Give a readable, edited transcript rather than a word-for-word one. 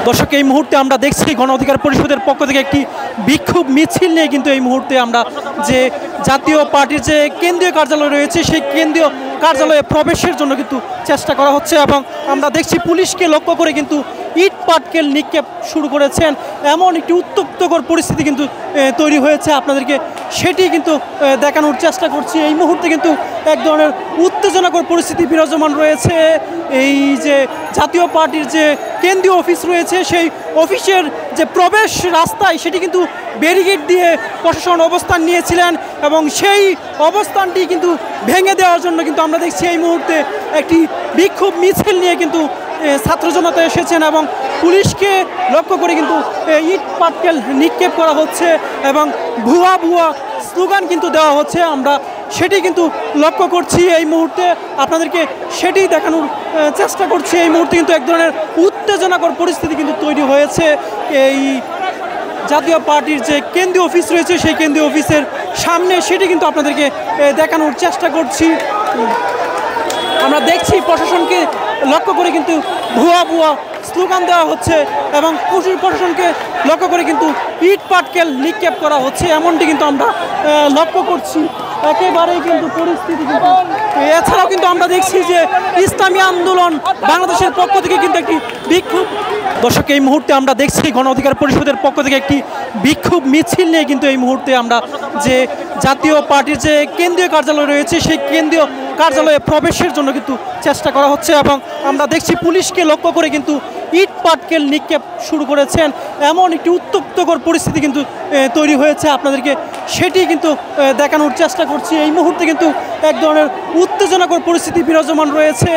দর্শক এই মুহূর্তে আমরা দেখছি গণ অধিকার পরিষদের পক্ষ থেকে একটি বিক্ষোভ মিছিল নিয়ে কিন্তু এই মুহূর্তে আমরা যে জাতীয় পার্টির যে কেন্দ্রীয় কার্যালয় রয়েছে সেই কেন্দ্রীয় কার্যালয়ে প্রবেশের জন্য কিন্তু চেষ্টা করা হচ্ছে এবং আমরা দেখছি পুলিশকে লক্ষ্য করে কিন্তু ইট পাটকেল নিক্ষেপ শুরু করেছেন। এমন একটি উত্তপ্তকর পরিস্থিতি কিন্তু তৈরি হয়েছে, আপনাদেরকে সেটি কিন্তু দেখানোর চেষ্টা করছি। এই মুহূর্তে কিন্তু এক ধরনের উত্তেজনাকর পরিস্থিতি বিরাজমান রয়েছে। এই যে জাতীয় পার্টির যে কেন্দ্রীয় অফিস রয়েছে সেই অফিসের যে প্রবেশ রাস্তায় সেটি কিন্তু ব্যারিকেড দিয়ে প্রশাসন অবস্থান নিয়েছিলেন এবং সেই অবস্থানটি কিন্তু ভেঙে দেওয়ার জন্য কিন্তু আমরা দেখছি এই মুহূর্তে একটি বিক্ষোভ মিছিল নিয়ে কিন্তু ছাত্র জনতা এসেছেন এবং পুলিশকে লক্ষ্য করে কিন্তু ইট পাটকেল নিক্ষেপ করা হচ্ছে এবং ভুয়া ভুয়া স্লোগান কিন্তু দেওয়া হচ্ছে। আমরা সেটি কিন্তু লক্ষ্য করছি এই মুহূর্তে, আপনাদেরকে সেটি দেখানোর চেষ্টা করছি। এই মুহূর্তে কিন্তু এক ধরনের উত্তেজনাকর পরিস্থিতি কিন্তু তৈরি হয়েছে এই জাতীয় পার্টির যে কেন্দ্রীয় অফিস রয়েছে সেই কেন্দ্রীয় অফিসের সামনে, সেটি কিন্তু আপনাদেরকে দেখানোর চেষ্টা করছি। আমরা দেখছি প্রশাসনকে লক্ষ্য করে কিন্তু ভুয়া ভুয়া স্লোগান দেওয়া হচ্ছে এবং প্রশাসনকে লক্ষ্য করে কিন্তু ইট পাটকেল নিক্ষেপ করা হচ্ছে, এমনটি কিন্তু আমরা লক্ষ্য করছি। একেবারেই কিন্তু পরিস্থিতি কিন্তু এছাড়াও কিন্তু আমরা দেখছি যে ইসলামী আন্দোলন বাংলাদেশের পক্ষ থেকে কিন্তু একটি বিক্ষোভ। দর্শক এই মুহূর্তে আমরা দেখছি গণ অধিকার পরিষদের পক্ষ থেকে একটি বিক্ষোভ মিছিল নিয়ে কিন্তু এই মুহূর্তে আমরা যে জাতীয় পার্টির যে কেন্দ্রীয় কার্যালয় রয়েছে সেই কেন্দ্রীয় কার্যালয়ে প্রবেশের জন্য কিন্তু চেষ্টা করা হচ্ছে এবং আমরা দেখছি পুলিশকে লক্ষ্য করে কিন্তু ইট পাটকেল নিক্ষেপ শুরু করেছেন। এমন একটি উত্তপ্তকর পরিস্থিতি কিন্তু তৈরি হয়েছে, আপনাদেরকে সেটি কিন্তু দেখানোর চেষ্টা করছি। এই মুহূর্তে কিন্তু এক ধরনের উত্তেজনাকর পরিস্থিতি বিরাজমান রয়েছে।